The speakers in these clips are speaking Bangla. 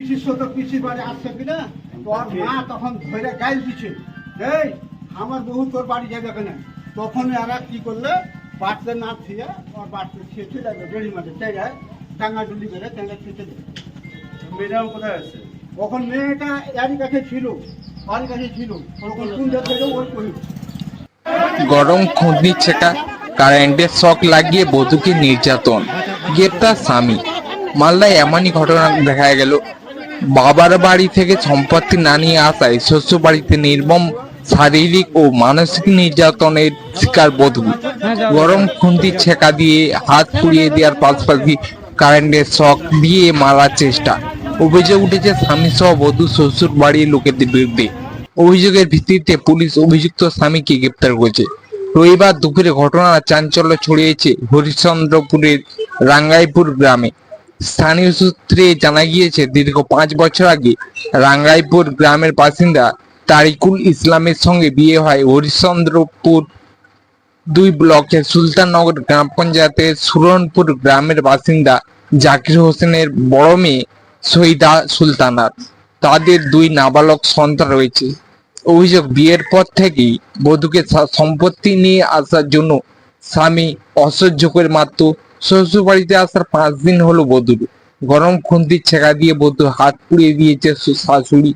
পিসির বাড়ি আসছে কিনা তোর মা তখন ধরে গাইল দিচ্ছে, এই আমার বহু তোর বাড়ি যাবে কেনা। তখন এরা কি করলে বাড়তে না থিয়ে ওর বাড়তে খেয়ে চলে যাবে বেড়ি মাঠে জায়গায় টাঙ্গা ডুলি করে টাঙ্গা খেতে দেবে। মেয়েটাও কোথায় আছে? তখন মেয়েটা এরই কাছে ছিল, ওর কাছে ছিল, তখন কোন জায়গায় ওর কহিল। গরম খুঁতনি ছেঁকা, কারেন্টের শক লাগিয়ে বধূকে নির্যাতন, গ্রেপ্তার স্বামী। মালদায় এমনই ঘটনা দেখা গেল। বাবার বাড়ি থেকে সম্পত্তি না নিয়ে আসায় শ্বশুর বাড়িতে নির্মম শারীরিক ও মানসিক নির্যাতনের শিকার বধূ। গরম খুন্তি ছেঁকা দিয়ে হাত পুড়িয়ে দেওয়ার পাশাপাশি কারেন্টের শক দিয়ে মারার চেষ্টা। অভিযোগ উঠেছে স্বামী সহ বধূ শ্বশুর বাড়ির লোকেদের বিরুদ্ধে। অভিযোগের ভিত্তিতে পুলিশ অভিযুক্ত স্বামীকে গ্রেপ্তার করেছে। রবিবার দুপুরে ঘটনার চাঞ্চল্য ছড়িয়েছে হরিশ্চন্দ্রপুরের রাঙ্গাইপুর গ্রামে। স্থানীয় সূত্রে জানা গিয়েছে, দীর্ঘ 5 বছর আগে রাঙ্গাইপুর গ্রামের বাসিন্দা তারিকুল ইসলামের সঙ্গে বিয়ে হয় হরিশ্চন্দ্রপুর 2 ব্লকের সুলতাননগর গ্রাম পঞ্চায়েতের সুরনপুর গ্রামের বাসিন্দা জাকির হোসেনের বড় মেয়ে শহীদা সুলতানার। তাদের 2 নাবালক সন্তান রয়েছে। অভিযোগ, বিয়ের পর থেকেই বধূকে সম্পত্তি নিয়ে আসার জন্য স্বামী অসহ্য করে মারত। শ্বশুর বাড়িতে আসার 5 দিন হলো বধূর গরম খুন্তি ছেঁকা দিয়ে বধূ হাত পুড়িয়ে দিয়েছে শাশুড়ি।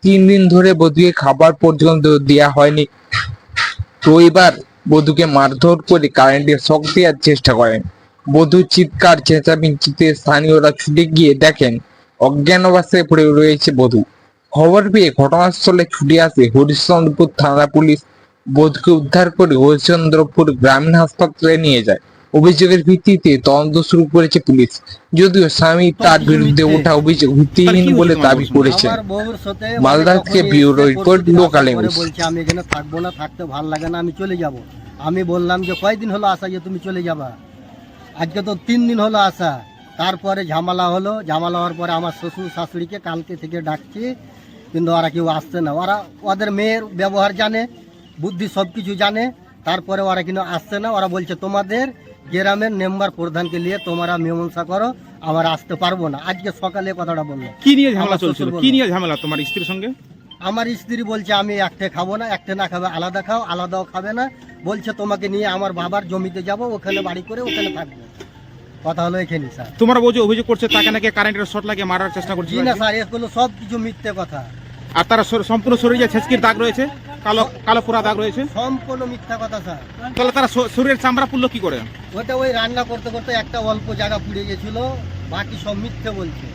3 দিন ধরে বধূকে খাবার পর্যন্ত দেওয়া হয়নি। রবিবার বধূকে মারধর করে কারেন্টের শক দেওয়ার চেষ্টা করেন। বধূর চিৎকার চেঁচামেচিতে স্থানীয়রা ছুটে গিয়ে দেখেন অজ্ঞান অবস্থায় পড়ে রয়েছে বধূ। খবর পেয়ে ঘটনাস্থলে ছুটে আসে হরিশ্চন্দ্রপুর থানা পুলিশ। বধূকে উদ্ধার করে হরিশ্চন্দ্রপুর গ্রামীণ হাসপাতালে নিয়ে যায়। অভিযোগের ভিত্তিতে তদন্ত শুরু করেছে পুলিশ, যদিও স্বামী তার বিরুদ্ধে ওঠা অভিযোগ ভিত্তিহীন বলে দাবি করেছেন। মালদা থেকে ব্যুরো রিপোর্ট, লোকাল নিউজ। বলছে আমি এখানে থাকবো না, থাকতে ভালো লাগে না, আমি চলে যাব। আমি বললাম যে কয়দিন হলো আসা যে তুমি চলে যাবা? আজকে তো 3 দিন হলো আসা। তারপরে ঝামেলা হলো। ঝামেলা হওয়ার পরে আমার শ্বশুর শাশুড়িকে কালকে থেকে ডাকছি, কিন্তু ওরা কেউ আসছে না। ওরা ওদের মেয়ের ব্যবহার জানে, বুদ্ধি সব কিছু জানে, তারপরে ওরা কিন্তু আসছে না। ওরা বলছে তোমাদের গ্রামের মেম্বার প্রধানকে নিয়ে তোমরা মীমাংসা করো, আমার আসতে পারবো না। আজকে সকালে কথাটা বললো। কি নিয়ে ঝামেলা চলছিল? কি নিয়ে ঝামেলা তোমার স্ত্রীর সঙ্গে? আমার স্ত্রী বলছে আমি একটা খাবো না, একটা না খাবে আলাদা খাও, আলাদাও খাবে না। বলছে তোমাকে নিয়ে আমার বাবার জমিতে যাব, ওখানে বাড়ি করে ওখানে থাকবো। কথা হলো এখানে স্যার। তোমরা বলছো অভিযোগ করছে তাকে নাকি কারেন্টের শর্ট লাগিয়ে মারার চেষ্টা করছে। জি না স্যার, এগুলো সব কিছু মিথ্যে কথা। আর তারা সম্পূর্ণ শরীরে ছেঁচকির দাগ রয়েছে, কালো কালো পোড়া দাগ রয়েছে। সম্পূর্ণ মিথ্যা কথা স্যার। তাহলে তারা শরীরের চামড়া পুড়লো কি করে? ওটা ওই রান্না করতে করতে একটা অল্প জায়গা পুড়ে গেছিল, বাকি সব মিথ্যে বলছে।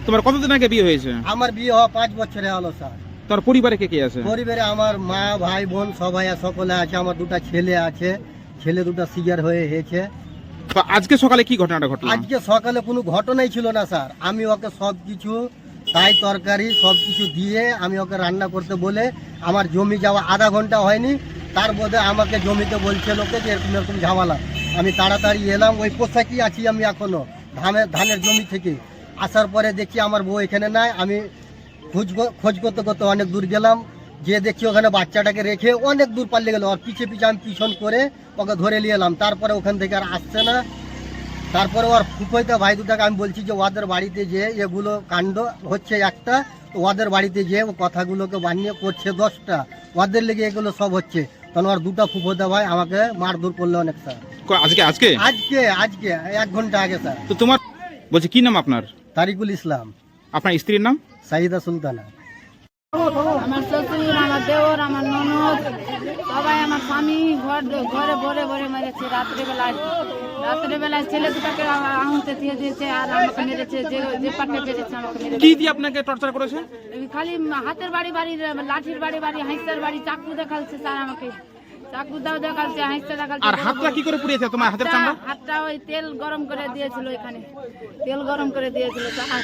তোমার কতদিন আগে বিয়ে হয়েছে? আমার বিয়ে হওয়া 5 বছরে হলো স্যার। তোর পরিবারে কে কে আছে? পরিবারে আমার মা, ভাই, বোন সবাই সকলে আছে। আমার 2টা ছেলে আছে, ছেলে 2টা সিজার হয়েছে। তো আজকে সকালে কি ঘটনাটা ঘটলো? আজকে সকালে কোনো ঘটনাই ছিল না স্যার। আমি ওকে সব কিছু তাই তরকারি সব কিছু দিয়ে আমি ওকে রান্না করতে বলে, আমার জমি যাওয়া আধা ঘন্টা হয়নি, তার মধ্যে আমাকে জমিতে বলছে লোকে যে এরকম এরকম ঝামেলা। আমি তাড়াতাড়ি এলাম, ওই পোশাকই আছি আমি এখনো ধানের জমি থেকে। আসার পরে দেখছি আমার বউ এখানে নাই। আমি খোঁজ করতে করতে অনেক দূর গেলাম, যে দেখছি ওখানে বাচ্চাটাকে রেখে অনেক দূর পালিয়ে গেল। ওর পিছে পিছে আমি পিছন করে ওকে ধরে নিয়ে এলাম। তারপরে ওখান থেকে আর আসছে না। তারপরে ওর ফুফাইতে ভাই 2টাকে আমি বলছি যে ওদের বাড়িতে যে এগুলো কাণ্ড হচ্ছে একটা, তো ওদের বাড়িতে যে ও কথাগুলোকে বানিয়ে করছে 10টা, ওদের লেগে এগুলো সব হচ্ছে। তখন ওর 2টা ফুফাইতে ভাই আমাকে মারধর করলো অনেক স্যার। আজকে আজকে আজকে আজকে 1 ঘন্টা আগে স্যার। তো তোমার বলছি কি নাম আপনার? তারিকুল ইসলাম। আপনার স্ত্রীর নাম? শহীদা সুলতানা। আমার শ্বশুর, আমার দেওর, আমার ননদ সবাই আমার স্বামী ঘরে ভরে ভরে মেরেছে। রাত্রেবেলায় ছেলে 2টাকে আহুতে দিয়ে দিয়েছে, আর আমাকে মেরেছে। যে পাটে পেরেছে আমাকে মেরেছে। কি দিয়ে আপনাকে টর্চার করেছে? খালি হাতের বাড়ি বাড়ি, লাঠির বাড়ি বাড়ি, হাঁসের বাড়ি, চাকু দেখাচ্ছে স্যার আমাকে। চাকু দাও দেখাচ্ছে, হাঁসতে দেখাচ্ছে। আর হাতটা কি করে পুড়িয়েছে তোমার হাতের চামড়া? হাতটা ওই তেল গরম করে দিয়েছিল, এখানে তেল গরম করে দিয়েছিল স্যার।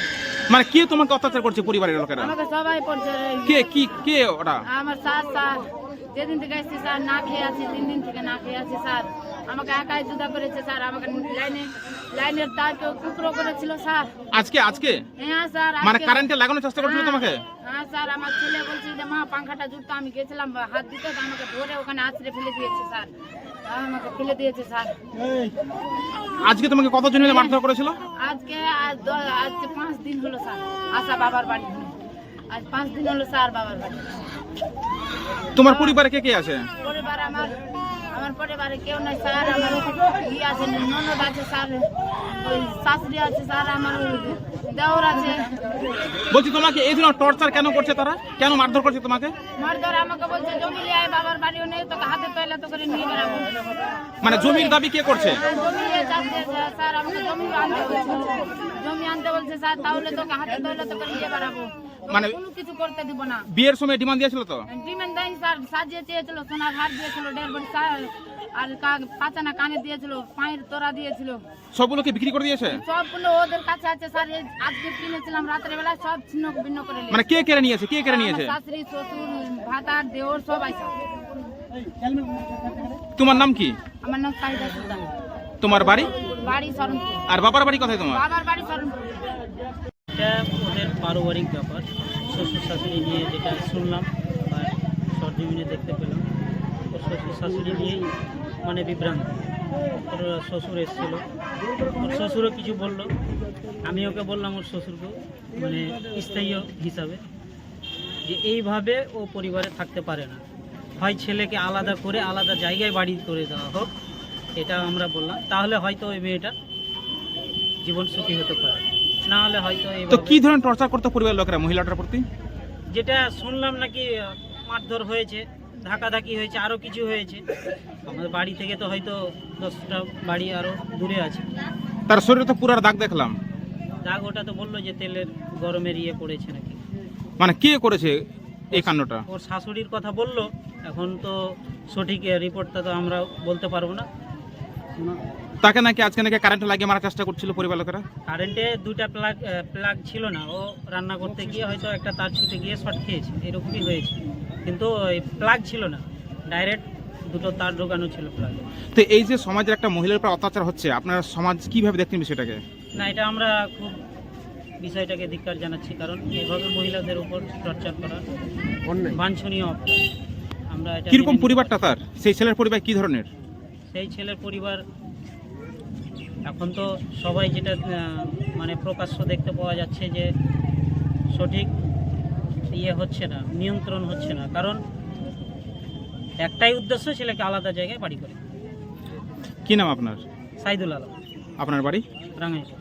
মানে কে তোমাকে অত্যাচার করছে পরিবারের লোকেরা? আমাকে সবাই পড়ছে। কে ওরা? আমার শাশ, যেদিন থেকে এসেছি স্যার না খেয়ে আছি, 3 দিন থেকে না খেয়ে আছি স্যার। আমাকে একাই জুদা করেছে স্যার, আমাকে লাইনের তারকে কুকরো করেছিল স্যার। আজকে হ্যাঁ স্যার, মানে আজকে- কারেন্টে লাগানোর চেষ্টা করছিল তোমাকে? হ্যাঁ স্যার, আমার ছেলে বলছিল যে মা পাংখাটা জুড়তো, আমি গেছিলাম হাত দিতে, তো আমাকে ধরে ওখানে আছড়ে ফেলে দিয়েছে স্যার, আমাকে ফেলে দিয়েছে স্যার। আজকে তোমাকে কতজন মিলে মারধর করেছিল? আজকে 5 দিন হলো স্যার আসা বাবার বাড়ি, আজ 5 দিন হলো স্যার বাবার বাড়ি। তোমার পরিবারে কে কে আছে? পরিবার আমার পরিবারে কেউ নাই স্যার, আমার আছে, ননদ আছে স্যার, ওই শাশুড়ি আছে স্যার, আমার দেওর আছে। বলছি তোমাকে এই জন্য টর্চার কেন করছে তারা? কেন মারধর করছে তোমাকে? মারধর আমাকে বলছে জমি নিয়ে আয়, বাবার বাড়িও নেই, তোকে হাতে তৈলা তো করে নিয়ে বেড়াবো। মানে জমির দাবি কে করছে? জমি নিয়ে যাচ্ছে স্যার, আমাকে জমি আনতে বলছে স্যার, তাহলে তোকে হাতে তৈলা তো করে নিয়ে বেড়াবো, মানে কোনো কিছু করতে দিব না। বিয়ের সময় ডিমান্ড দিয়েছিল তো? ডিমান্ড দেয়নি স্যার, সাজিয়ে চেয়েছিল, সোনার হার দিয়েছিল 1.5 ভরি স্যার, আর পাঁচানা কানে দিয়েছিল, পায়ের তোরা দিয়েছিল, সবগুলোকে বিক্রি করে দিয়েছে? সবগুলো ওদের কাছে আছে স্যার। এই আজকে কিনেছিলাম রাত্রে বেলা, সব ছিন্ন ভিন্ন করে নিয়েছে। মানে কে কেড়ে নিয়েছে? কে কেড়ে নিয়েছে? আমার শাশুড়ি, শ্বশুর, ভাতার, দেওর সব আছে। তোমার নাম কি? আমার নাম সাহিদা সুলতান, তোমার বাড়ি? বাড়ি শরণপুর। আর বাবার বাড়ি কোথায় তোমার? বাবার বাড়ি শরণপুর। এটা ওদের পারিবারিক ব্যাপার, শ্বশুর শাশুড়ি নিয়ে যেটা শুনলাম বা সরজমিনে দেখতে পেলাম, ওর শ্বশুর শাশুড়ি নিয়েই মানে বিভ্রান্ত। ওর শ্বশুর এসেছিলো, ওর শ্বশুরও কিছু বললো, আমি ওকে বললাম ওর শ্বশুরকেও মানে স্থায়ী হিসাবে যে এইভাবে ও পরিবারে থাকতে পারে না, হয় ছেলেকে আলাদা করে আলাদা জায়গায় বাড়ি করে দেওয়া হোক, এটা আমরা বললাম, তাহলে হয়তো ওই মেয়েটা জীবন সুখী হতে পারে, না হলে হয়তো তো এইভাবে কি ধরনের টর্চার করতে পরিবারের লোকেরা মহিলাটার প্রতি? যেটা শুনলাম নাকি মারধর হয়েছে, ধাকাধাকি হয়েছে, আরও কিছু হয়েছে। আমাদের বাড়ি থেকে তো হয়তো 10টা বাড়ি আরও দূরে আছে। তার শরীরে তো পুরার দাগ দেখলাম। দাগ ওটা তো বললো যে তেলের গরমের ইয়ে পড়েছে নাকি। মানে কে করেছে এই কাণ্ডটা? ওর শাশুড়ির কথা বললো, এখন তো সঠিক রিপোর্টটা তো আমরা বলতে পারবো না। তাকে নাকি আজকে নাকি কারেন্টে লাগিয়ে মারার চেষ্টা করছিল পরিবার লোকেরা। কারেন্টে 2টা প্লাগ ছিল না, ও রান্না করতে গিয়ে হয়তো একটা তার ছুটে গিয়ে শর্ট খেয়েছে, এরকমই হয়েছে, কিন্তু ওই প্লাগ ছিল না, ডাইরেক্ট 2টো তার ঢোকানো ছিল প্লাগে। তো এই যে সমাজের একটা মহিলার উপর অত্যাচার হচ্ছে, আপনারা সমাজ কিভাবে দেখছেন বিষয়টাকে? না, এটা আমরা খুব বিষয়টাকে ধিক্কার জানাচ্ছি, কারণ এভাবে মহিলাদের উপর টর্চার করা বাঞ্ছনীয় অপরাধ। আমরা এটা কিরকম মেনে নিই। পরিবারটা তার? সেই ছেলের পরিবার কি ধরনের? সেই ছেলের পরিবার এখন তো সবাই যেটা মানে প্রকাশ্য দেখতে পাওয়া যাচ্ছে যে সঠিক ইয়ে হচ্ছে না, নিয়ন্ত্রণ হচ্ছে না, কারণ একটাই উদ্দেশ্য ছেলেকে আলাদা জায়গায় বাড়ি করে। কি নাম আপনার? সাইদুল আলম, আপনার বাড়ি? রাঙাইপুর।